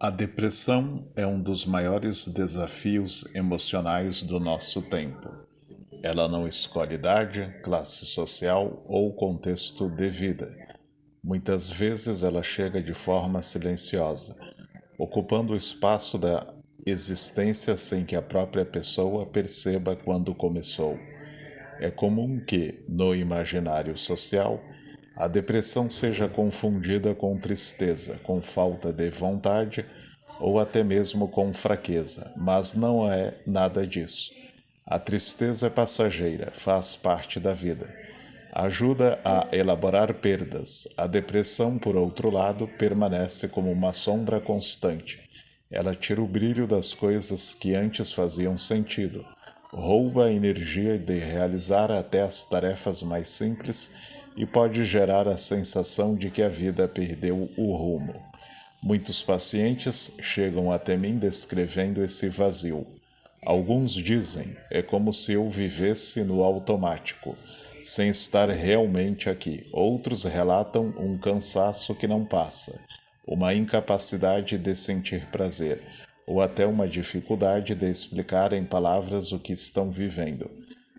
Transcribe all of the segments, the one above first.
A depressão é um dos maiores desafios emocionais do nosso tempo. Ela não escolhe idade, classe social ou contexto de vida. Muitas vezes ela chega de forma silenciosa, ocupando o espaço da existência sem que a própria pessoa perceba quando começou. É comum que, no imaginário social, a depressão seja confundida com tristeza, com falta de vontade ou até mesmo com fraqueza, mas não é nada disso. A tristeza é passageira, faz parte da vida. Ajuda a elaborar perdas. A depressão, por outro lado, permanece como uma sombra constante. Ela tira o brilho das coisas que antes faziam sentido, rouba a energia de realizar até as tarefas mais simples e pode gerar a sensação de que a vida perdeu o rumo. Muitos pacientes chegam até mim descrevendo esse vazio. Alguns dizem, é como se eu vivesse no automático, sem estar realmente aqui. Outros relatam um cansaço que não passa, uma incapacidade de sentir prazer, ou até uma dificuldade de explicar em palavras o que estão vivendo.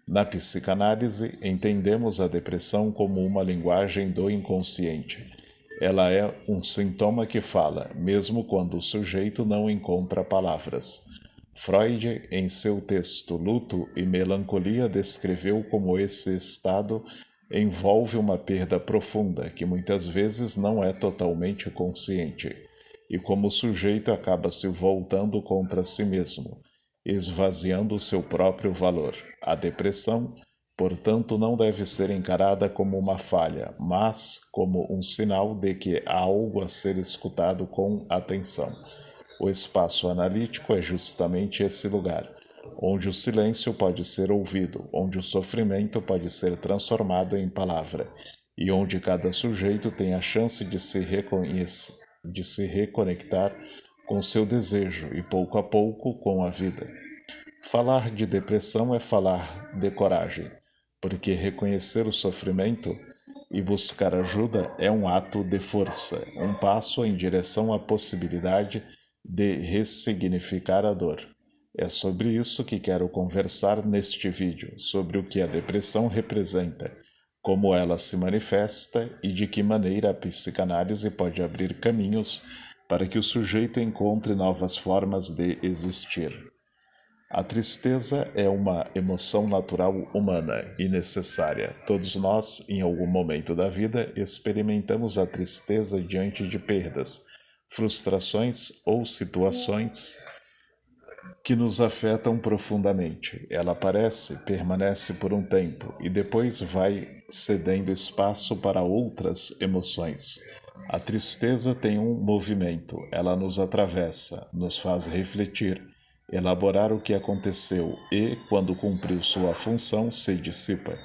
Na psicanálise, entendemos a depressão como uma linguagem do inconsciente. Ela é um sintoma que fala, mesmo quando o sujeito não encontra palavras. Freud, em seu texto Luto e Melancolia, descreveu como esse estado envolve uma perda profunda que muitas vezes não é totalmente consciente, e como o sujeito acaba se voltando contra si mesmo, esvaziando seu próprio valor. A depressão, portanto, não deve ser encarada como uma falha, mas como um sinal de que há algo a ser escutado com atenção. O espaço analítico é justamente esse lugar, onde o silêncio pode ser ouvido, onde o sofrimento pode ser transformado em palavra, e onde cada sujeito tem a chance de se reconectar com seu desejo e, pouco a pouco, com a vida. Falar de depressão é falar de coragem, porque reconhecer o sofrimento e buscar ajuda é um ato de força, um passo em direção à possibilidade de ressignificar a dor. É sobre isso que quero conversar neste vídeo, sobre o que a depressão representa, como ela se manifesta e de que maneira a psicanálise pode abrir caminhos para que o sujeito encontre novas formas de existir. A tristeza é uma emoção natural humana e necessária. Todos nós, em algum momento da vida, experimentamos a tristeza diante de perdas, frustrações ou situações que nos afetam profundamente. Ela aparece, permanece por um tempo e depois vai cedendo espaço para outras emoções. A tristeza tem um movimento, ela nos atravessa, nos faz refletir, elaborar o que aconteceu e, quando cumpriu sua função, se dissipa.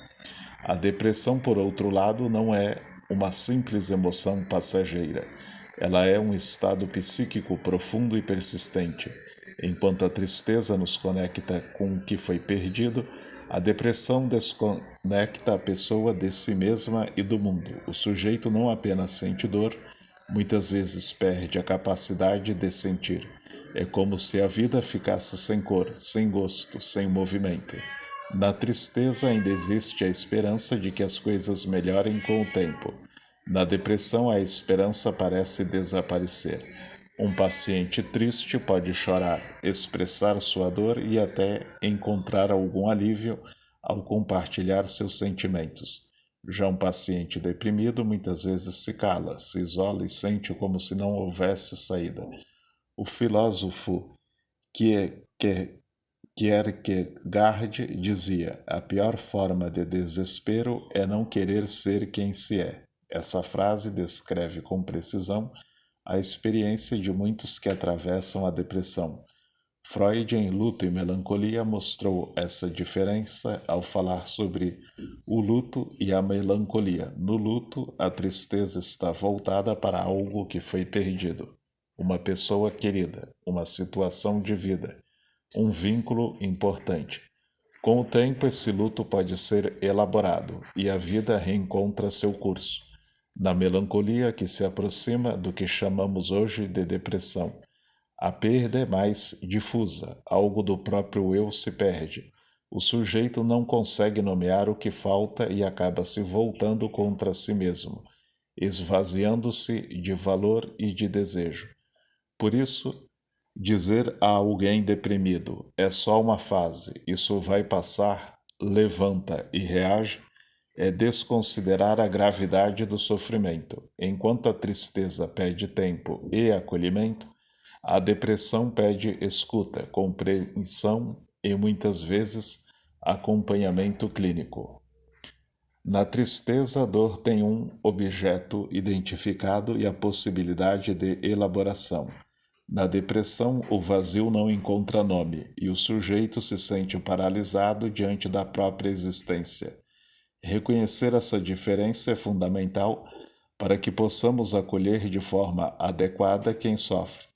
A depressão, por outro lado, não é uma simples emoção passageira. Ela é um estado psíquico profundo e persistente. Enquanto a tristeza nos conecta com o que foi perdido, a depressão desconecta a pessoa de si mesma e do mundo. O sujeito não apenas sente dor, muitas vezes perde a capacidade de sentir. É como se a vida ficasse sem cor, sem gosto, sem movimento. Na tristeza ainda existe a esperança de que as coisas melhorem com o tempo. Na depressão, a esperança parece desaparecer. Um paciente triste pode chorar, expressar sua dor e até encontrar algum alívio ao compartilhar seus sentimentos. Já um paciente deprimido muitas vezes se cala, se isola e sente como se não houvesse saída. O filósofo Kierkegaard dizia: a pior forma de desespero é não querer ser quem se é. Essa frase descreve com precisão a experiência de muitos que atravessam a depressão. Freud, em Luto e Melancolia, mostrou essa diferença ao falar sobre o luto e a melancolia. No luto, a tristeza está voltada para algo que foi perdido, uma pessoa querida, uma situação de vida, um vínculo importante. Com o tempo, esse luto pode ser elaborado e a vida reencontra seu curso. na melancolia que se aproxima do que chamamos hoje de depressão. A perda é mais difusa, algo do próprio eu se perde. O sujeito não consegue nomear o que falta e acaba se voltando contra si mesmo, esvaziando-se de valor e de desejo. Por isso, dizer a alguém deprimido é só uma fase, isso vai passar, levanta e reage, é desconsiderar a gravidade do sofrimento. Enquanto a tristeza pede tempo e acolhimento, a depressão pede escuta, compreensão e muitas vezes acompanhamento clínico. Na tristeza, a dor tem um objeto identificado e a possibilidade de elaboração. Na depressão, o vazio não encontra nome e o sujeito se sente paralisado diante da própria existência. Reconhecer essa diferença é fundamental para que possamos acolher de forma adequada quem sofre,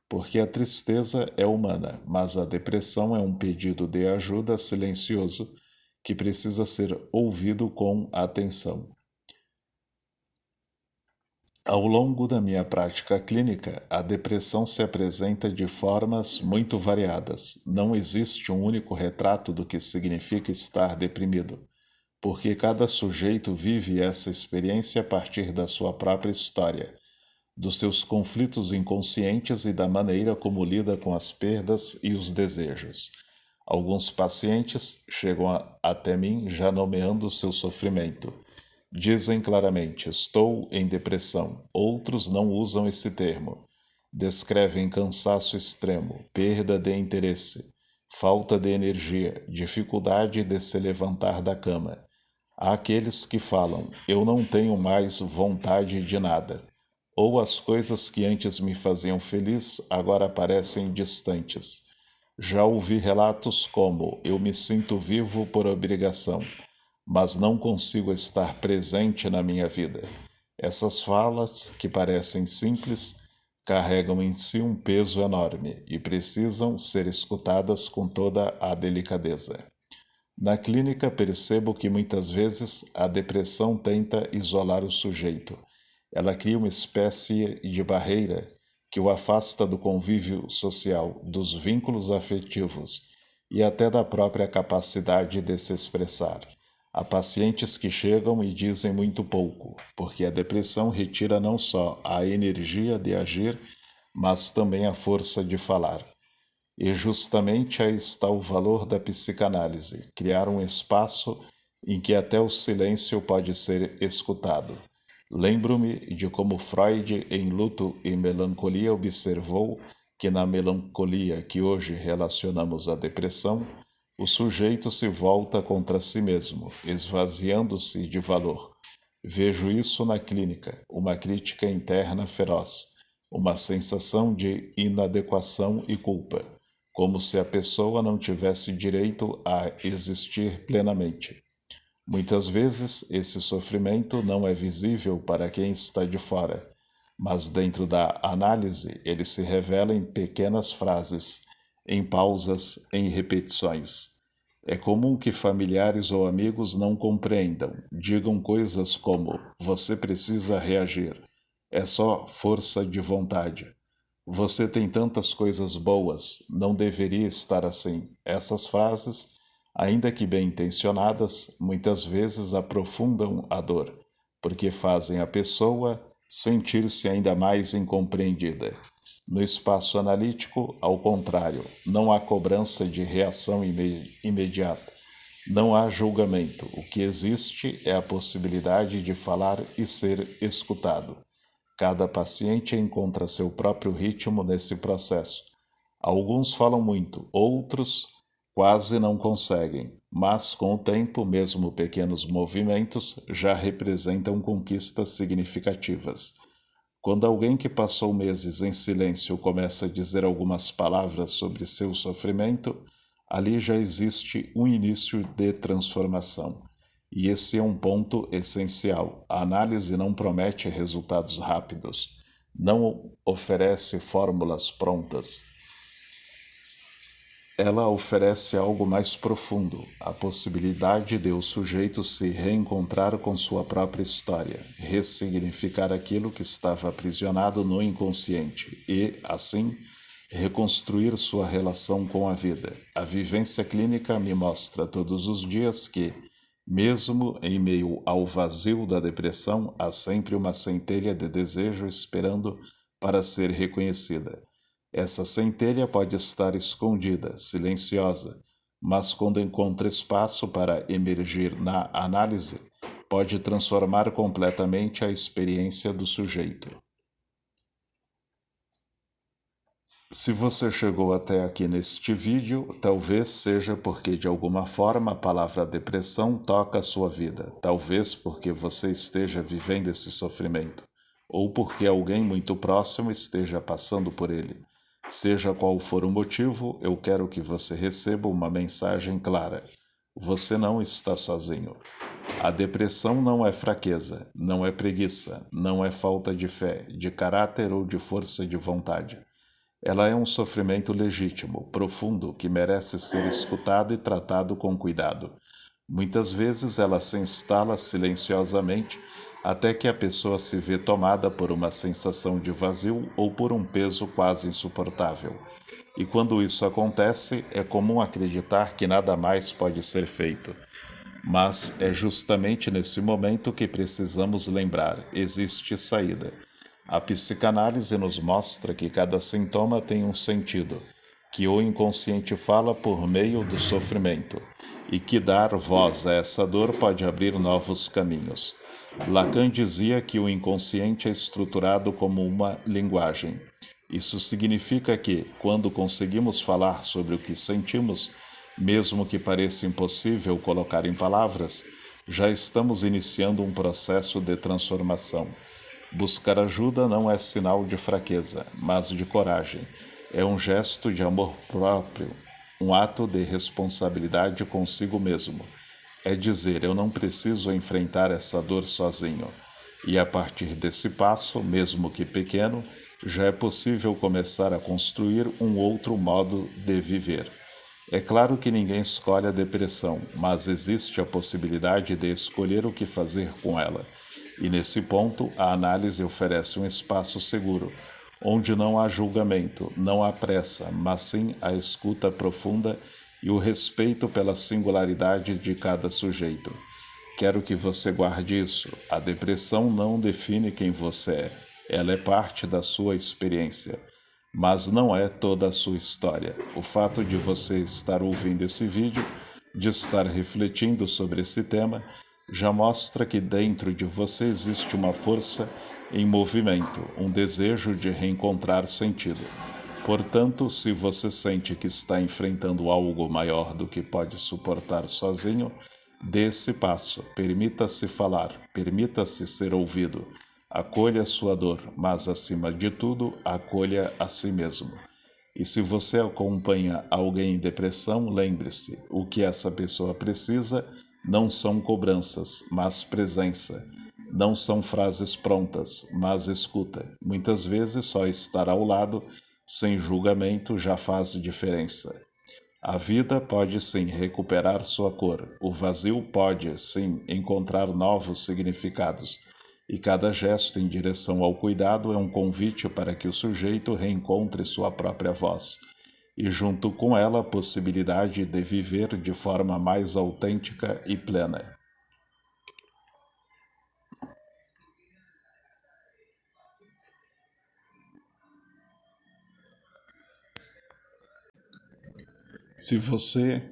porque a tristeza é humana, mas a depressão é um pedido de ajuda silencioso que precisa ser ouvido com atenção. Ao longo da minha prática clínica, a depressão se apresenta de formas muito variadas. Não existe um único retrato do que significa estar deprimido, porque cada sujeito vive essa experiência a partir da sua própria história, dos seus conflitos inconscientes e da maneira como lida com as perdas e os desejos. Alguns pacientes chegam até mim já nomeando o seu sofrimento. Dizem claramente: estou em depressão. Outros não usam esse termo. Descrevem cansaço extremo, perda de interesse, falta de energia, dificuldade de se levantar da cama. Há aqueles que falam: eu não tenho mais vontade de nada. Ou as coisas que antes me faziam feliz agora parecem distantes. Já ouvi relatos como: eu me sinto vivo por obrigação, mas não consigo estar presente na minha vida. Essas falas, que parecem simples, carregam em si um peso enorme e precisam ser escutadas com toda a delicadeza. Na clínica, percebo que muitas vezes a depressão tenta isolar o sujeito. Ela cria uma espécie de barreira que o afasta do convívio social, dos vínculos afetivos e até da própria capacidade de se expressar. Há pacientes que chegam e dizem muito pouco, porque a depressão retira não só a energia de agir, mas também a força de falar. E justamente aí está o valor da psicanálise, criar um espaço em que até o silêncio pode ser escutado. Lembro-me de como Freud, em Luto e Melancolia, observou que na melancolia que hoje relacionamos à depressão, o sujeito se volta contra si mesmo, esvaziando-se de valor. Vejo isso na clínica, uma crítica interna feroz, uma sensação de inadequação e culpa, como se a pessoa não tivesse direito a existir plenamente. Muitas vezes, esse sofrimento não é visível para quem está de fora, mas dentro da análise ele se revela em pequenas frases, em pausas, em repetições. É comum que familiares ou amigos não compreendam, digam coisas como: você precisa reagir, é só força de vontade. Você tem tantas coisas boas, não deveria estar assim. Essas frases, ainda que bem intencionadas, muitas vezes aprofundam a dor, porque fazem a pessoa sentir-se ainda mais incompreendida. No espaço analítico, ao contrário, não há cobrança de reação imediata. Não há julgamento. O que existe é a possibilidade de falar e ser escutado. Cada paciente encontra seu próprio ritmo nesse processo. Alguns falam muito, outros quase não conseguem, mas com o tempo, mesmo pequenos movimentos já representam conquistas significativas. Quando alguém que passou meses em silêncio começa a dizer algumas palavras sobre seu sofrimento, ali já existe um início de transformação. E esse é um ponto essencial. A análise não promete resultados rápidos, não oferece fórmulas prontas. Ela oferece algo mais profundo, a possibilidade de o sujeito se reencontrar com sua própria história, ressignificar aquilo que estava aprisionado no inconsciente e, assim, reconstruir sua relação com a vida. A vivência clínica me mostra todos os dias que, mesmo em meio ao vazio da depressão, há sempre uma centelha de desejo esperando para ser reconhecida. Essa centelha pode estar escondida, silenciosa, mas quando encontra espaço para emergir na análise, pode transformar completamente a experiência do sujeito. Se você chegou até aqui neste vídeo, talvez seja porque de alguma forma a palavra depressão toca a sua vida, talvez porque você esteja vivendo esse sofrimento, ou porque alguém muito próximo esteja passando por ele. Seja qual for o motivo, eu quero que você receba uma mensagem clara. Você não está sozinho. A depressão não é fraqueza, não é preguiça, não é falta de fé, de caráter ou de força de vontade. Ela é um sofrimento legítimo, profundo, que merece ser escutado e tratado com cuidado. Muitas vezes ela se instala silenciosamente até que a pessoa se vê tomada por uma sensação de vazio ou por um peso quase insuportável. E quando isso acontece, é comum acreditar que nada mais pode ser feito. Mas é justamente nesse momento que precisamos lembrar: existe saída. A psicanálise nos mostra que cada sintoma tem um sentido, que o inconsciente fala por meio do sofrimento, e que dar voz a essa dor pode abrir novos caminhos. Lacan dizia que o inconsciente é estruturado como uma linguagem. Isso significa que, quando conseguimos falar sobre o que sentimos, mesmo que pareça impossível colocar em palavras, já estamos iniciando um processo de transformação. Buscar ajuda não é sinal de fraqueza, mas de coragem. É um gesto de amor próprio, um ato de responsabilidade consigo mesmo. É dizer: eu não preciso enfrentar essa dor sozinho. E a partir desse passo, mesmo que pequeno, já é possível começar a construir um outro modo de viver. É claro que ninguém escolhe a depressão, mas existe a possibilidade de escolher o que fazer com ela. E nesse ponto, a análise oferece um espaço seguro, onde não há julgamento, não há pressa, mas sim a escuta profunda e o respeito pela singularidade de cada sujeito. Quero que você guarde isso. A depressão não define quem você é. Ela é parte da sua experiência, mas não é toda a sua história. O fato de você estar ouvindo esse vídeo, de estar refletindo sobre esse tema, já mostra que dentro de você existe uma força em movimento, um desejo de reencontrar sentido. Portanto, se você sente que está enfrentando algo maior do que pode suportar sozinho, dê esse passo, permita-se falar, permita-se ser ouvido. Acolha sua dor, mas acima de tudo, acolha a si mesmo. E se você acompanha alguém em depressão, lembre-se, o que essa pessoa precisa não são cobranças, mas presença. Não são frases prontas, mas escuta. Muitas vezes só estar ao lado, sem julgamento, já faz diferença. A vida pode sim recuperar sua cor, o vazio pode sim encontrar novos significados, e cada gesto em direção ao cuidado é um convite para que o sujeito reencontre sua própria voz, e junto com ela a possibilidade de viver de forma mais autêntica e plena. Se você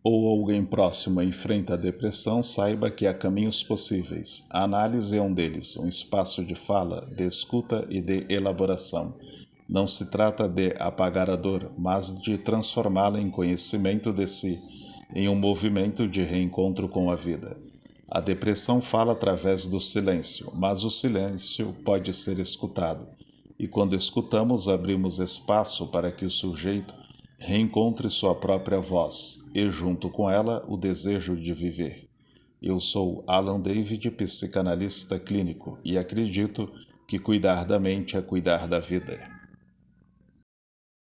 ou alguém próximo enfrenta a depressão, saiba que há caminhos possíveis. A análise é um deles, um espaço de fala, de escuta e de elaboração. Não se trata de apagar a dor, mas de transformá-la em conhecimento de si, em um movimento de reencontro com a vida. A depressão fala através do silêncio, mas o silêncio pode ser escutado. E quando escutamos, abrimos espaço para que o sujeito reencontre sua própria voz e, junto com ela, o desejo de viver. Eu sou Alan David, psicanalista clínico, e acredito que cuidar da mente é cuidar da vida.